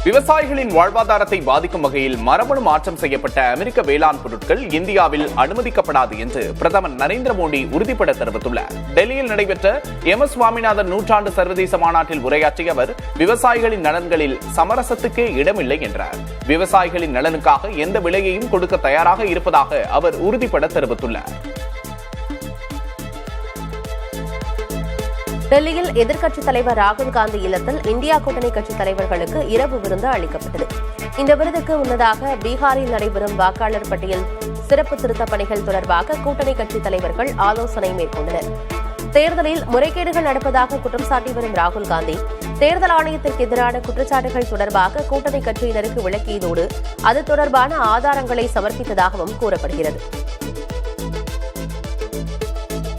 விவசாயிகளின் வாழ்வாதாரத்தை பாதிக்கும் வகையில் மரபணு மாற்றம் செய்யப்பட்ட அமெரிக்க வேளாண் பொருட்கள் இந்தியாவில் அனுமதிக்கப்படாது என்று பிரதமர் நரேந்திர மோடி உறுதிபட தெரிவித்துள்ளார். டெல்லியில் நடைபெற்ற MS சுவாமிநாதன் நூற்றாண்டு சர்வதேச மாநாட்டில் உரையாற்றிய அவர் விவசாயிகளின் நலன்களில் சமரசத்துக்கே இடமில்லை என்றார். விவசாயிகளின் நலனுக்காக எந்த விலையையும் கொடுக்க தயாராக இருப்பதாக அவர் உறுதிபட தெரிவித்துள்ளார். டெல்லியில் எதிர்க்கட்சித் தலைவர் ராகுல் காந்தி இல்லத்தில் இந்தியா கூட்டணி கட்சித் தலைவர்களுக்கு இரவு விருந்து அளிக்கப்பட்டது. இந்த விருதுக்கு முன்னதாக பீகாரில் நடைபெறும் வாக்காளர் பட்டியல் சிறப்பு திருத்தப் பணிகள் தொடர்பாக கூட்டணி கட்சித் தலைவர்கள் ஆலோசனை மேற்கொண்டனர். தேர்தலில் முறைகேடுகள் நடப்பதாக குற்றம் சாட்டி வரும் ராகுல் காந்தி தேர்தல் ஆணையத்திற்கு எதிரான குற்றச்சாட்டுகள் தொடர்பாக கூட்டணி கட்சியினருக்கு விளக்கியதோடு அது தொடர்பான ஆதாரங்களை சமர்ப்பித்ததாகவும் கூறப்படுகிறது.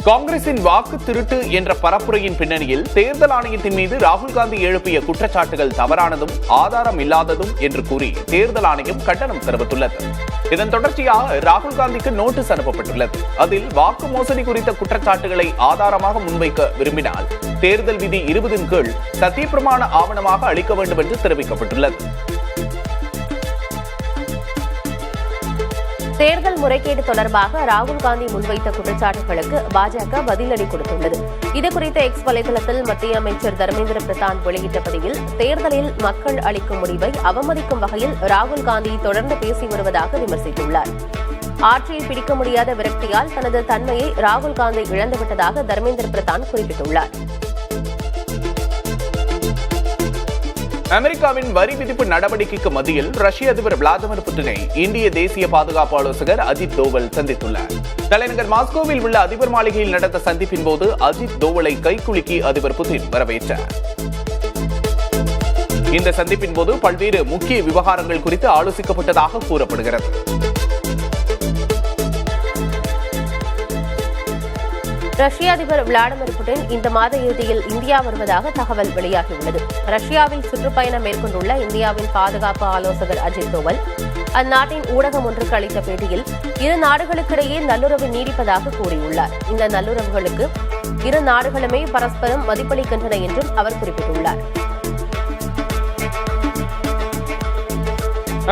காங்கிரசின் வாக்கு திருட்டு என்ற பரப்புரையின் பின்னணியில் தேர்தல் ஆணையத்தின் மீது ராகுல் காந்தி எழுப்பிய குற்றச்சாட்டுகள் தவறானதும் ஆதாரம் இல்லாததும் என்று கூறி தேர்தல் ஆணையம் கண்டனம் தெரிவித்துள்ளது. இதன் தொடர்ச்சியாக ராகுல் காந்திக்கு நோட்டீஸ் அனுப்பப்பட்டுள்ளது. அதில் வாக்கு மோசடி குறித்த குற்றச்சாட்டுகளை ஆதாரமாக முன்வைக்க விரும்பினால் தேர்தல் விதி 20 கீழ் சத்தியப்பிரமாண ஆவணமாக அளிக்க வேண்டும் என்று தெரிவிக்கப்பட்டுள்ளது. தேர்தல் முறைகேடு தொடர்பாக ராகுல் காந்தி முன்வைத்த குற்றச்சாட்டுகளுக்கு பாஜக பதிலடி கொடுத்துள்ளது. இதுகுறித்த எக்ஸ் வலைதளத்தில் மத்திய அமைச்சர் தர்மேந்திர பிரதான் வெளியிட்ட பதிவில் தேர்தலில் மக்கள் அளிக்கும் முடிவை அவமதிக்கும் வகையில் ராகுல் காந்தி தொடர்ந்து பேசி வருவதாக விமர்சித்துள்ளார். ஆட்சியை பிடிக்க முடியாத விரக்தியால் தனது தன்மையை ராகுல் காந்தி இழந்துவிட்டதாக தர்மேந்திர பிரதான் குறிப்பிட்டுள்ளார். அமெரிக்காவின் வரி விதிப்பு நடவடிக்கைக்கு மத்தியில் ரஷ்ய அதிபர் விளாடிமிர் புட்டினை இந்திய தேசிய பாதுகாப்பு ஆலோசகர் அஜித் தோவல் சந்தித்துள்ளார். தலைநகர் மாஸ்கோவில் உள்ள அதிபர் மாளிகையில் நடந்த சந்திப்பின் போது அஜித் தோவலை கைகுலுக்கி அதிபர் புட்டின் வரவேற்றார். இந்த சந்திப்பின் போது பல்வேறு முக்கிய விவகாரங்கள் குறித்து ஆலோசிக்கப்பட்டதாக கூறப்படுகிறது. ரஷ்ய அதிபர் விளாடிமிர் புட்டின் இந்த மாத இறுதியில் இந்தியா வருவதாக தகவல் வெளியாகியுள்ளது. ரஷ்யாவில் சுற்றுப்பயணம் மேற்கொண்டுள்ள இந்தியாவின் பாதுகாப்பு ஆலோசகர் அஜித் தோவல் அந்நாட்டின் ஊடகம் ஒன்றுக்கு அளித்த பேட்டியில் இரு நாடுகளுக்கிடையே நல்லுறவு நீடிப்பதாக கூறியுள்ளார். இந்த நல்லுறவுகளுக்கு இரு நாடுகளுமே பரஸ்பரம் மதிப்பளிக்கின்றன என்றும் அவர் குறிப்பிட்டுள்ளார்.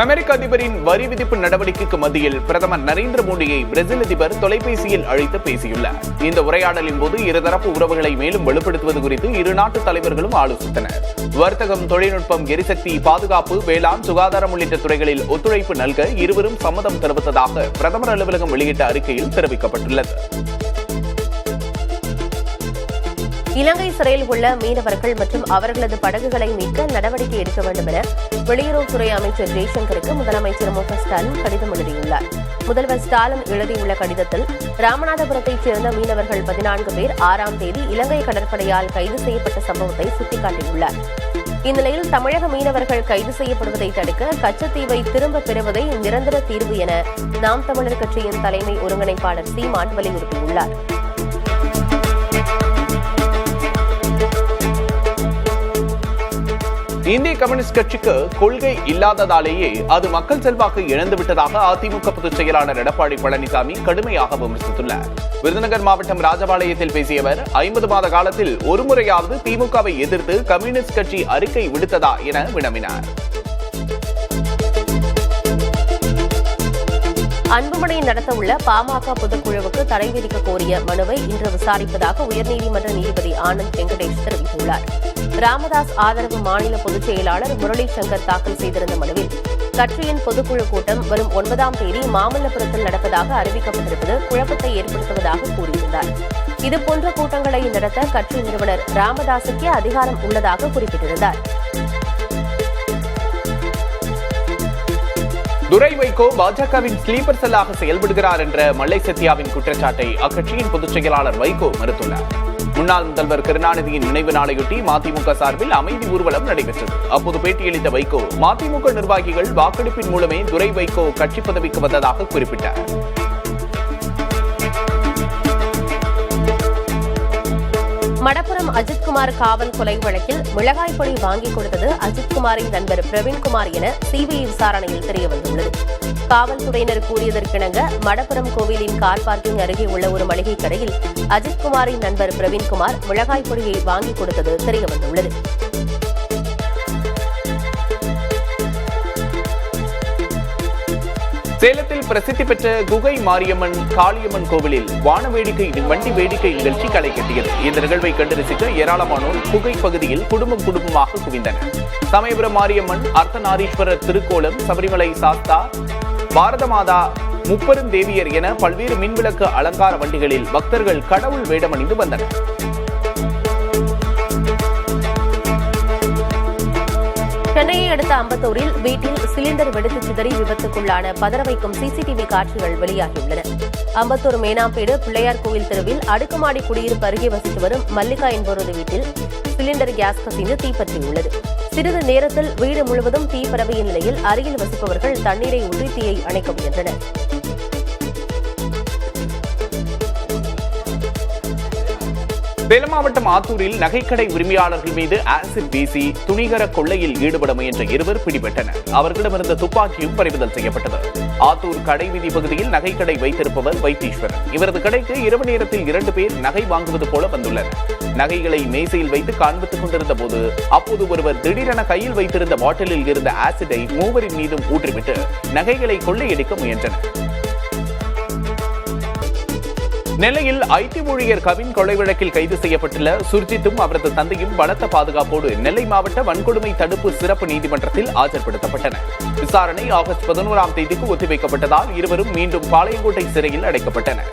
அமெரிக்க அதிபரின் வரி விதிப்பு நடவடிக்கைக்கு மத்தியில் பிரதமர் நரேந்திர மோடியை பிரேசில் அதிபர் தொலைபேசியில் அழைத்து பேசியுள்ளார். இந்த உரையாடலின் போது இருதரப்பு உறவுகளை மேலும் வலுப்படுத்துவது குறித்து இரு நாட்டு தலைவர்களும் ஆலோசித்தனர். வர்த்தகம், தொழில்நுட்பம், எரிசக்தி, பாதுகாப்பு, வேளாண், சுகாதாரம் உள்ளிட்ட துறைகளில் ஒத்துழைப்பு நல்க இருவரும் சம்மதம் தெரிவித்ததாக பிரதமர் அலுவலகம் வெளியிட்ட அறிக்கையில் தெரிவிக்கப்பட்டுள்ளது. இலங்கை சிறையில் உள்ள மீனவர்கள் மற்றும் அவர்களது படகுகளை மீட்க நடவடிக்கை எடுக்க வேண்டும் என வெளியுறவுத்துறை அமைச்சர் ஜெய்சங்கருக்கு முதலமைச்சர் மு க ஸ்டாலின் கடிதம் எழுதியுள்ளார். முதல்வர் ஸ்டாலின் எழுதியுள்ள கடிதத்தில் ராமநாதபுரத்தைச் சேர்ந்த மீனவர்கள் 14 பேர் 6ஆம் தேதி இலங்கை கடற்படையால் கைது செய்யப்பட்ட சம்பவத்தை சுட்டிக்காட்டியுள்ளார். இந்நிலையில் தமிழக மீனவர்கள் கைது செய்யப்படுவதை தடுக்க கச்சத்தீவை திரும்பப் பெறுவதே நிரந்தர தீர்வு என நாம் தமிழர் கட்சியின் தலைமை ஒருங்கிணைப்பாளர் சீமான் வலியுறுத்தியுள்ளார். இந்திய கம்யூனிஸ்ட் கட்சிக்கு கொள்கை இல்லாததாலேயே அது மக்கள் செல்வாக்கு இழந்துவிட்டதாக அதிமுக பொதுச் செயலாளர் எடப்பாடி பழனிசாமி கடுமையாக விமர்சித்துள்ளார். விருதுநகர் மாவட்டம் ராஜபாளையத்தில் பேசிய அவர் 50 மாத காலத்தில் ஒருமுறையாவது திமுகவை எதிர்த்து கம்யூனிஸ்ட் கட்சி அறிக்கை விடுத்ததா என வினவினார். அன்புமணி நடத்தவுள்ள பாமக பொதுக்குழுவுக்கு தடை விதிக்க கோரிய மனுவை இன்று விசாரிப்பதாக உயர்நீதிமன்ற நீதிபதி ஆனந்த் வெங்கடேஷ் தெரிவித்துள்ளார். ராமதாஸ் ஆதரவு மாநில பொதுச் செயலாளர் முரளி சங்கர் தாக்கல் செய்திருந்த மனுவில் கட்சியின் பொதுக்குழு கூட்டம் வரும் 9ஆம் தேதி மாமல்லபுரத்தில் நடப்பதாக அறிவிக்கப்பட்டிருப்பது குழப்பத்தை ஏற்படுத்துவதாக கூறியிருந்தார். இதுபோன்ற கூட்டங்களை நடத்த கட்சி நிறுவனர் ராமதாசுக்கே அதிகாரம் உள்ளதாக குறிப்பிட்டிருந்தார். துரை வைகோ பாஜகவின் ஸ்லீப்பர் செல்லாக செயல்படுகிறார் என்ற மல்லை சத்யாவின் குற்றச்சாட்டை அக்கட்சியின் பொதுச் செயலாளர் வைகோ மறுத்துள்ளார். முன்னாள் முதல்வர் கருணாநிதியின் நினைவு நாளையொட்டி மதிமுக சார்பில் அமைதி ஊர்வலம் நடைபெற்றது. அப்போது பேட்டியளித்த வைகோ மதிமுக நிர்வாகிகள் வாக்கெடுப்பின் மூலமே துரை வைகோ கட்சி பதவிக்கு வந்ததாக குறிப்பிட்டார். மடப்புரம் அஜித்குமார் காவல் கொலை வழக்கில் மிளகாய் பொடி வாங்கிக் கொடுத்தது அஜித்குமாரின் நண்பர் பிரவீன்குமார் என சிபிஐ விசாரணையில் தெரியவந்துள்ளது. காவல்துறையினர் கூறியதற்கிணங்க மடப்புரம் கோவிலின் கார் பார்க்கிங் அருகே உள்ள ஒரு மளிகை கடையில் அஜித்குமாரின் நண்பர் பிரவீன்குமார் மிளகாய் பொடியை வாங்கிக் கொடுத்தது தெரியவந்துள்ளது. சேலத்தில் பிரசித்தி பெற்ற குகை மாரியம்மன் காளியம்மன் கோவிலில் வண்டி வேடிக்கை நிகழ்ச்சி களை கட்டியது. இந்த நிகழ்வை கண்டு ரசிக்க ஏராளமானோர் குகை பகுதியில் குடும்பமாக குவிந்தனர். சமயபுரம் மாரியம்மன், அர்த்தநாரீஸ்வரர் திருக்கோலம், சபரிமலை சாஸ்தா, பாரத மாதா, முப்பெருந்தேவியர் என பல்வேறு மின்விளக்கு அலங்கார வண்டிகளில் பக்தர்கள் கடவுள் வேடமணிந்து வந்தனர். சென்னையை அடுத்த அம்பத்தூரில் வீட்டில் சிலிண்டர் வெடித்து சிதறி விபத்துக்குள்ளான பதற வைக்கும் சிசிடிவி காட்சிகள் வெளியாகியுள்ளன. அம்பத்தூர் மேனாம்பேடு பிள்ளையார் கோவில் தெருவில் அடுக்குமாடி குடியிருப்பு அருகே வசித்து வரும் மல்லிகா என்பவரது வீட்டில் சிலிண்டர் கேஸ் கசிந்து தீப்பற்றியுள்ளது. சிறிது நேரத்தில் வீடு முழுவதும் தீ பரவிய நிலையில் அருகில் வசிப்பவர்கள் தண்ணீரை ஊற்றி தீயை அணைக்க முயன்றனர். சேலம் மாவட்டம் ஆத்தூரில் நகைக்கடை உரிமையாளர்கள் மீது ஆசிட் வீசி துணிகர கொள்ளையில் ஈடுபட முயன்ற இருவர் பிடிபட்டனர். அவர்களிடமிருந்த துப்பாக்கியும் பறிமுதல் செய்யப்பட்டது. ஆத்தூர் கடைவீதி பகுதியில் நகைக்கடை வைத்திருப்பவர் வைத்தீஸ்வரன். இவரது கடைக்கு இரவு நேரத்தில் 2 பேர் நகை வாங்குவது போல வந்துள்ளனர். நகைகளை மேசையில் வைத்து காண்பித்துக் கொண்டிருந்த போது அப்போது ஒருவர் திடீரென கையில் வைத்திருந்த பாட்டிலில் இருந்த ஆசிடை மூவரின் மீதும் ஊற்றிவிட்டு நகைகளை கொள்ளையடிக்க முயன்றனர். நெல்லையில் ஐடி ஊழியர் கவின் கொலை வழக்கில் கைது செய்யப்பட்டுள்ள சுர்ஜித்தும் அவரது தந்தையும் பலத்த பாதுகாப்போடு நெல்லை மாவட்ட வன்கொடுமை தடுப்பு சிறப்பு நீதிமன்றத்தில் ஆஜர்படுத்தப்பட்டனர். விசாரணை ஆகஸ்ட் 11ஆம் தேதிக்கு ஒத்திவைக்கப்பட்டதால் இருவரும் மீண்டும் பாளையங்கோட்டை சிறையில் அடைக்கப்பட்டனர்.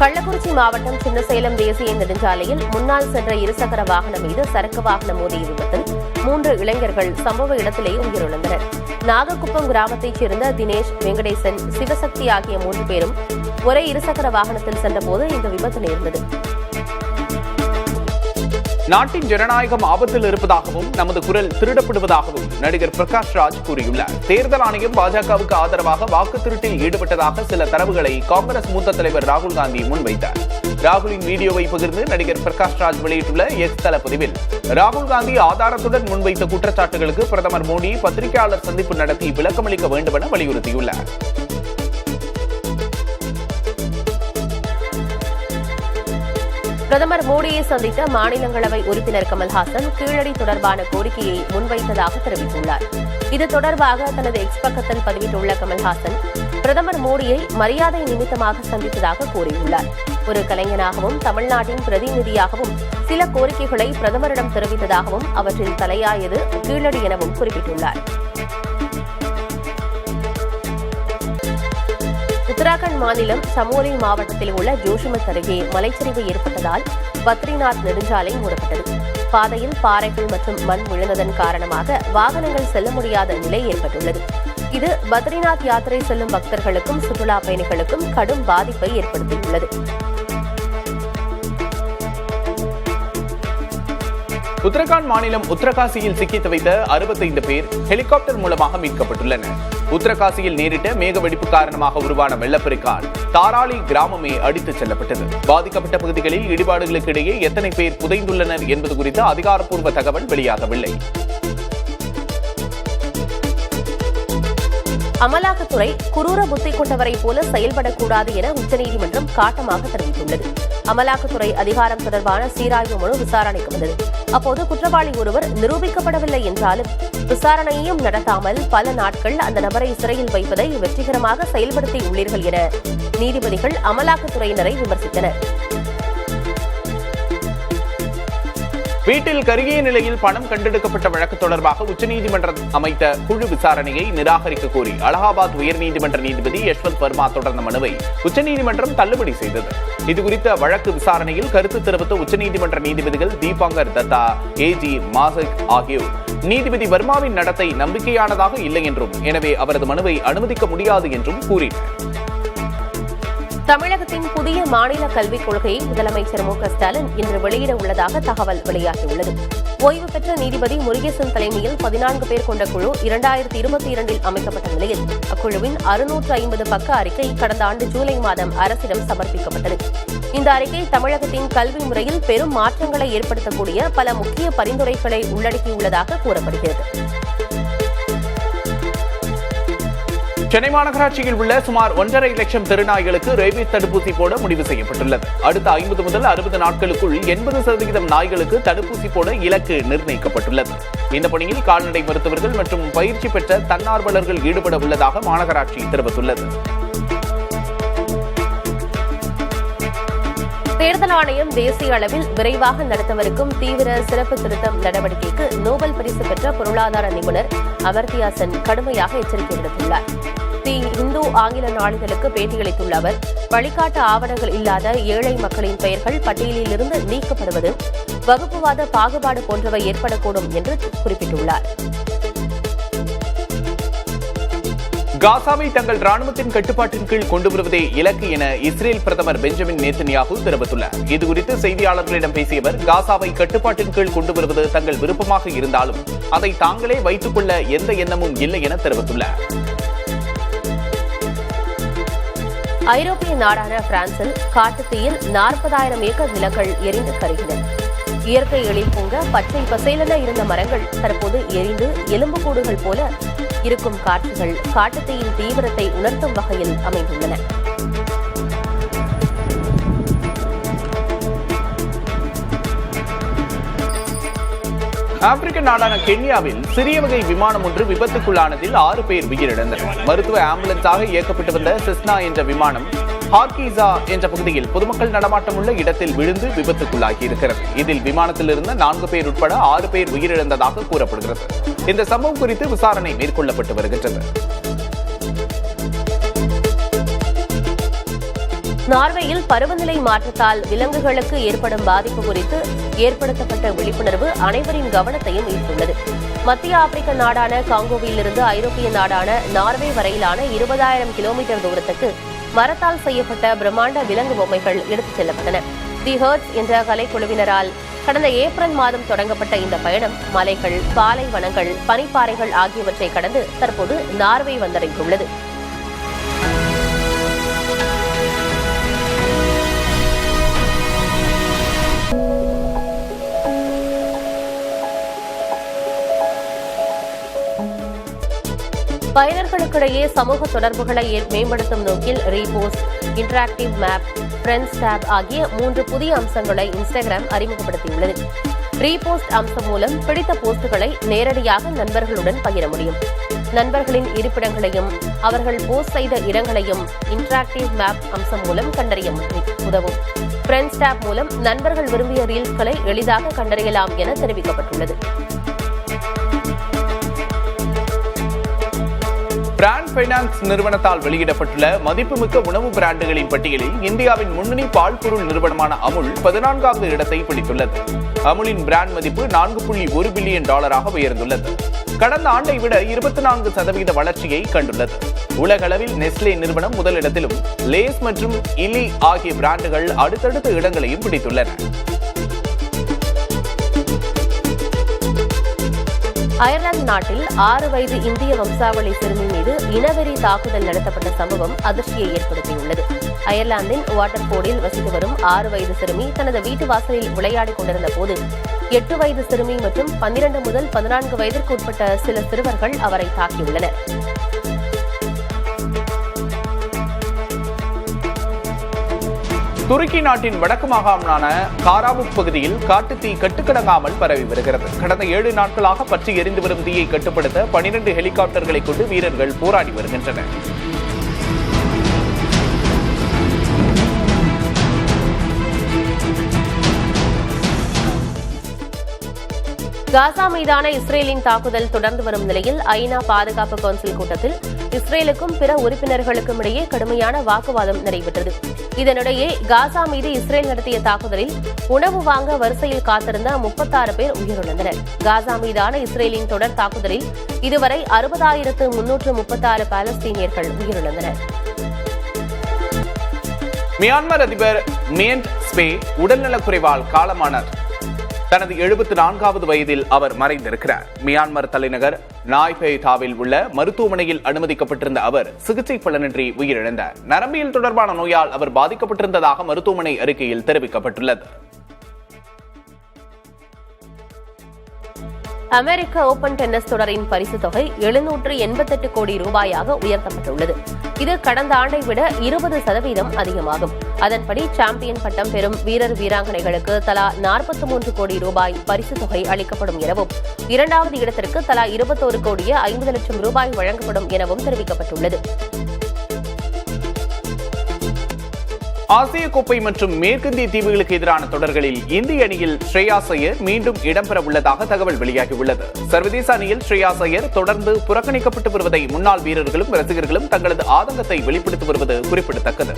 கள்ளக்குறிச்சி மாவட்டம் சின்னசேலம் தேசிய நெடுஞ்சாலையில் முன்னால் சென்ற இருசக்கர வாகனம் மீது சரக்கு வாகனம் மோதிய விபத்தில் 3 இளைஞர்கள் சம்பவ இடத்திலேயே உயிரிழந்தனர். நாகக்குப்பம் கிராமத்தைச் சேர்ந்த தினேஷ், வெங்கடேசன், சிவசக்தி ஆகிய 3 பேரும் ஒரே இருசக்கர வாகனத்தில் சென்றபோது இந்த விபத்து நேர்ந்தது. நாட்டின் ஜனநாயகம் ஆபத்தில் இருப்பதாகவும் நமது குரல் திருடப்படுவதாகவும் நடிகர் பிரகாஷ் ராஜ் கூறியுள்ளார். தேர்தல் ஆணையம் பாஜகவுக்கு ஆதரவாக வாக்கு திருட்டில் ஈடுபட்டதாக சில தரவுகளை காங்கிரஸ் மூத்த தலைவர் ராகுல் காந்தி முன்வைத்தார். ராகுலின் வீடியோவை பகிர்ந்து நடிகர் பிரகாஷ் ராஜ் வெளியிட்டுள்ள எக்ஸ் தள பதிவில் ராகுல் காந்தி ஆதாரத்துடன் முன்வைத்த குற்றச்சாட்டுகளுக்கு பிரதமர் மோடி பத்திரிகையாளர் சந்திப்பு நடத்தி விளக்கமளிக்க வேண்டும் என வலியுறுத்தியுள்ளார். பிரதமர் மோடியை சந்தித்த மாநிலங்களவை உறுப்பினர் கமல்ஹாசன் கீழடி தொடர்பான கோரிக்கையை முன்வைத்ததாக தெரிவித்துள்ளார். இது தொடர்பாக தனது எக்ஸ் பக்கத்தில் பதிவிட்டுள்ள கமல்ஹாசன் பிரதமர் மோடியை மரியாதை நிமித்தமாக சந்தித்ததாக கூறியுள்ளார். ஒரு கலைஞனாகவும் தமிழ்நாட்டின் பிரதிநிதியாகவும் சில கோரிக்கைகளை பிரதமரிடம் தெரிவித்ததாகவும் அவற்றில் தலையாயது கீழடி எனவும் குறிப்பிட்டுள்ளார். உத்தராகண்ட் மாநிலம் சமோலி மாவட்டத்தில் உள்ள ஜோஷிமத் அருகே மலைச்சரிவு ஏற்பட்டதால் பத்ரிநாத் நெடுஞ்சாலை மூடப்பட்டது. பாதையில் பாறைகள் மற்றும் மண் விழுந்ததன் காரணமாக வாகனங்கள் செல்ல முடியாத நிலை ஏற்பட்டுள்ளது. இது பத்ரிநாத் யாத்திரை செல்லும் பக்தர்களுக்கும் சுற்றுலா பயணிகளுக்கும் கடும் பாதிப்பை ஏற்படுத்தியுள்ளது. உத்தரகாண்ட் மாநிலம் உத்தரகாசியில் சிக்கி தவித்த 65 பேர் ஹெலிகாப்டர் மூலமாக மீட்கப்பட்டுள்ளனர். உத்தரகாசியில் நேரிட்ட மேக வெடிப்பு காரணமாக உருவான வெள்ளப்பெருக்கால் தாராளி கிராமமே அடித்துச் செல்லப்பட்டது. பாதிக்கப்பட்ட பகுதிகளில் இடிபாடுகளுக்கு இடையே எத்தனை பேர் புதைந்துள்ளனர் என்பது குறித்த அதிகாரப்பூர்வ தகவல் வெளியாகவில்லை. அமலாக்கத்துறை குரூர புத்தி கொண்டவரை போல செயல்படக்கூடாது என உச்சநீதிமன்றம் காட்டமாக தெரிவித்துள்ளது. அமலாக்கத்துறை அதிகாரம் தொடர்பான சீராய்வு மனு விசாரணைக்கு வந்தது. அப்போது குற்றவாளி ஒருவர் நிரூபிக்கப்படவில்லை என்றாலும் விசாரணையையும் நடத்தாமல் பல நாட்கள் அந்த நபரை சிறையில் வைப்பதை வெற்றிகரமாக செயல்படுத்தியுள்ளீர்கள் என நீதிபதிகள் அமலாக்கத்துறையினரை விமர்சித்தனர். வீட்டில் கருகிய நிலையில் பணம் கண்டெடுக்கப்பட்ட வழக்கு தொடர்பாக உச்சநீதிமன்றம் அமைத்த குழு விசாரணையை நிராகரிக்க கோரி அலகாபாத் உயர்நீதிமன்ற நீதிபதி யஷ்வந்த் வர்மா தொடர்ந்த மனுவை உச்சநீதிமன்றம் தள்ளுபடி செய்தது. இதுகுறித்த வழக்கு விசாரணையில் கருத்து தெரிவித்த உச்சநீதிமன்ற நீதிபதிகள் தீபாங்கர் தத்தா, ஏஜி மாசிக் ஆகியோர் நீதிபதி வர்மாவின் நடத்தை நம்பிக்கையானதாக இல்லை என்றும் எனவே அவரது மனுவை அனுமதிக்க முடியாது என்றும் கூறினர். தமிழகத்தின் புதிய மாநில கல்விக் கொள்கையை முதலமைச்சர் மு.க.ஸ்டாலின் இன்று வெளியிட உள்ளதாக தகவல் வெளியாகியுள்ளது. ஓய்வு பெற்ற நீதிபதி முருகேசன் தலைமையில் 14 பேர் கொண்ட குழு 2022 அமைக்கப்பட்ட நிலையில் அக்குழுவின் 650 பக்க அறிக்கை கடந்த ஆண்டு ஜூலை மாதம் அரசிடம் சமர்ப்பிக்கப்பட்டது. இந்த அறிக்கை தமிழகத்தின் கல்வி முறையில் பெரும் மாற்றங்களை ஏற்படுத்தக்கூடிய பல முக்கிய பரிந்துரைகளை உள்ளடக்கியுள்ளதாக கூறப்படுகிறது. சென்னை மாநகராட்சியில் உள்ள சுமார் 1.5 லட்சம் தெருநாய்களுக்கு ரேபீஸ் தடுப்பூசி போட முடிவு செய்யப்பட்டுள்ளது. அடுத்த 50 முதல் 60 நாட்களுக்குள் 80% நாய்களுக்கு தடுப்பூசி போட இலக்கு நிர்ணயிக்கப்பட்டுள்ளது. இந்த பணியில் கால்நடை மருத்துவர்கள் மற்றும் பயிற்சி பெற்ற தன்னார்வலர்கள் ஈடுபட உள்ளதாக மாநகராட்சி தெரிவித்துள்ளது. தேர்தல் ஆணையம் தேசிய அளவில் விரைவாக நடத்தவிருக்கும் தீவிர சிறப்பு திருத்தம் நடவடிக்கைக்கு நோபல் பரிசு பெற்ற பொருளாதார நிபுணர் அமர்த்தியா சென் கடுமையாக எச்சரிக்கை விடுத்துள்ளார். தி இந்து ஆங்கில நாளிதழுக்கு பேட்டியளித்துள்ள அவர், வழிகாட்டு ஆவணங்கள் இல்லாத ஏழை மக்களின் பெயர்கள் பட்டியலிலிருந்து நீக்கப்படுவது, வகுப்புவாத பாகுபாடு போன்றவை ஏற்படக்கூடும் என்று குறிப்பிட்டுள்ளார். காசாவை தங்கள் ராணுவத்தின் கட்டுப்பாட்டின் கீழ் கொண்டு வருவதே இலக்கு என இஸ்ரேல் பிரதமர் பெஞ்சமின் நேத்தன்யாகு தெரிவித்துள்ளார். இதுகுறித்து செய்தியாளர்களிடம் பேசிய அவர், காசாவை கட்டுப்பாட்டின் கீழ் கொண்டு வருவது தங்கள் விருப்பமாக இருந்தாலும் அதை தாங்களே வைத்துக் கொள்ள எந்த எண்ணமும் இல்லை என தெரிவித்துள்ளார். ஐரோப்பிய நாடான பிரான்சில் காட்டுத்தீயில் 40,000 ஏக்கர் நிலங்கள் எரிந்து கருகின. இயற்கை எழில் பொங்க பச்சை பசேலென இருந்த மரங்கள் தற்போது எரிந்து எலும்புக்கூடுகள் போல இருக்கும் காட்சிகள் காட்டுத்தீயின் தீவிரத்தை உணர்த்தும் வகையில் அமைந்துள்ளன. ஆப்பிரிக்க நாடான கென்யாவில் சிறிய வகை விமானம் ஒன்று விபத்துக்குள்ளானதில் 6 பேர் உயிரிழந்தனர். மருத்துவ ஆம்புலன்ஸாக இயக்கப்பட்டு வந்த செஸ்னா என்ற விமானம் ஹார்கீசா என்ற பகுதியில் பொதுமக்கள் நடமாட்டம் உள்ள இடத்தில் விழுந்து விபத்துக்குள்ளாகி இருக்கிறது. இதில் விமானத்தில் இருந்த 4 பேர் உட்பட 6 பேர் உயிரிழந்ததாக கூறப்படுகிறது. இந்த சம்பவம் குறித்து விசாரணை மேற்கொள்ளப்பட்டு வருகின்றது. நார்வேயில் பருவநிலை மாற்றத்தால் விலங்குகளுக்கு ஏற்படும் பாதிப்பு குறித்து ஏற்படுத்தப்பட்ட விழிப்புணர்வு அனைவரின் கவனத்தையும் ஈர்த்துள்ளது. மத்திய ஆப்பிரிக்க நாடான காங்கோவிலிருந்து ஐரோப்பிய நாடான நார்வே வரையிலான 20,000 கிலோமீட்டர் தூரத்துக்கு மரத்தால் செய்யப்பட்ட பிரம்மாண்ட விலங்கு பொம்மைகள் எடுத்துச் செல்லப்பட்டன. தி ஹர்ட்ஸ் என்ற கலைக்குழுவினரால் கடந்த ஏப்ரல் மாதம் தொடங்கப்பட்ட இந்த பயணம் மலைகள், பாலைவனங்கள், பனிப்பாறைகள் ஆகியவற்றை கடந்து தற்போது நார்வே வந்தடைந்துள்ளது. பயனர்களுக்கிடையே சமூக தொடர்புகளை மேம்படுத்தும் நோக்கில் repost, interactive map, friends tab ஆகிய 3 புதிய அம்சங்களை இன்ஸ்டாகிராம் அறிமுகப்படுத்தியுள்ளது. ரீபோஸ்ட் அம்சம் மூலம் பிடித்த போஸ்டுகளை நேரடியாக நண்பர்களுடன் பகிர முடியும். நண்பர்களின் இருப்பிடங்களையும் அவர்கள் போஸ்ட் செய்த இடங்களையும் இன்டராக்டிவ் மேப் அம்சம் மூலம் கண்டறிய உதவும். ஃப்ரெண்ட்ஸ் டேப் மூலம் நண்பர்கள் விரும்பிய ரீல்ஸ்களை எளிதாக கண்டறியலாம் என தெரிவிக்கப்பட்டுள்ளது. பிராண்ட் பைனான்ஸ் நிறுவனத்தால் வெளியிடப்பட்டுள்ள மதிப்புமிக்க உணவு பிராண்டுகளின் பட்டியலில் இந்தியாவின் முன்னணி பால் பொருள் நிறுவனமான அமுல் 14வது இடத்தை பிடித்துள்ளது. அமுலின் பிராண்ட் மதிப்பு $4.1 பில்லியன் உயர்ந்துள்ளது. கடந்த ஆண்டை விட 24% வளர்ச்சியை கண்டுள்ளது. உலகளவில் நெஸ்லே நிறுவனம் முதலிடத்திலும் லேஸ் மற்றும் இலி ஆகிய பிராண்டுகள் அடுத்தடுத்த இடங்களையும் பிடித்துள்ளன. அயர்லாந்து நாட்டில் 6 வயது இந்திய வம்சாவளி சிறுமி மீது இனவெறி தாக்குதல் நடத்தப்பட்ட சம்பவம் அதிர்ச்சியை ஏற்படுத்தியுள்ளது. அயர்லாந்தின் வாட்டர்போர்டில் வசித்து வரும் 6 வயது சிறுமி தனது வீட்டு வாசலில் விளையாடிக் கொண்டிருந்த போது 8 வயது சிறுமி மற்றும் 12 முதல் 14 வயதிற்கு உட்பட்ட சில சிறுவர்கள் அவரை தாக்கியுள்ளனர். துருக்கி நாட்டின் வடக்கு மாகாணமான காராபுக் பகுதியில் காட்டுத்தீ கட்டுக்கடங்காமல் பரவி வருகிறது. கடந்த 7 நாட்களாக பற்றி எரிந்து வரும் தீயை கட்டுப்படுத்த 12 ஹெலிகாப்டர்களை கொண்டு வீரர்கள் போராடி வருகின்றனர். காசா மீதான இஸ்ரேலின் தாக்குதல் தொடர்ந்து வரும் நிலையில் ஐநா பாதுகாப்பு கவுன்சில் கூட்டத்தில் இஸ்ரேலுக்கும் பிற உறுப்பினர்களுக்கும் இடையே கடுமையான வாக்குவாதம் நடைபெற்றது. இதனிடையே காசா மீது இஸ்ரேல் நடத்திய தாக்குதலில் உணவு வாங்க வரிசையில் காத்திருந்த 36 பேர் உயிரிழந்தனர். காசா மீதான இஸ்ரேலின் தொடர் தாக்குதலில் இதுவரை 60,336 பாலஸ்தீனியர்கள் உயிரிழந்தனர். மியான்மர் அதிபர் மியன்ட் ஸ்பே உடல்நலக்குறைவால் காலமானார். தனது 74வது வயதில் அவர் மறைந்திருக்கிறார். மியான்மர் தலைநகர் நாய்பேட்டாவில் உள்ள மருத்துவமனையில் அனுமதிக்கப்பட்டிருந்த அவர் சிகிச்சை பலனின்றி உயிரிழந்தார். நரம்பியல் தொடர்பான நோயால் அவர் பாதிக்கப்பட்டிருந்ததாக மருத்துவமனை அறிக்கையில் தெரிவிக்கப்பட்டுள்ளது. அமெரிக்க ஓபன் டென்னிஸ் தொடரின் பரிசுத் தொகை 788 கோடி ரூபாயாக உயர்த்தப்பட்டுள்ளது. இது கடந்த ஆண்டை விட 20% அதிகமாகும். அதன்படி சாம்பியன் பட்டம் பெறும் வீரர் வீராங்கனைகளுக்கு தலா 43 கோடி ரூபாய் பரிசுத் தொகை அளிக்கப்படும் எனவும், இரண்டாவது இடத்திற்கு தலா 21 கோடியே 50 லட்சம் ரூபாய் வழங்கப்படும் எனவும் தெரிவிக்கப்பட்டுள்ளது. ஆசிய கோப்பை மற்றும் மேற்கிந்திய தீவுகளுக்கு எதிரான தொடர்களில் இந்திய அணியில் ஸ்ரேயாஸ் ஐயர் மீண்டும் இடம்பெற உள்ளதாக தகவல் வெளியாகியுள்ளது. சர்வதேச அணியில் ஸ்ரேயாஸ் ஐயர் தொடர்ந்து புறக்கணிக்கப்பட்டு வருவதை முன்னாள் வீரர்களும் ரசிகர்களும் தங்களது ஆதங்கத்தை வெளிப்படுத்தி வருவது குறிப்பிடத்தக்கது.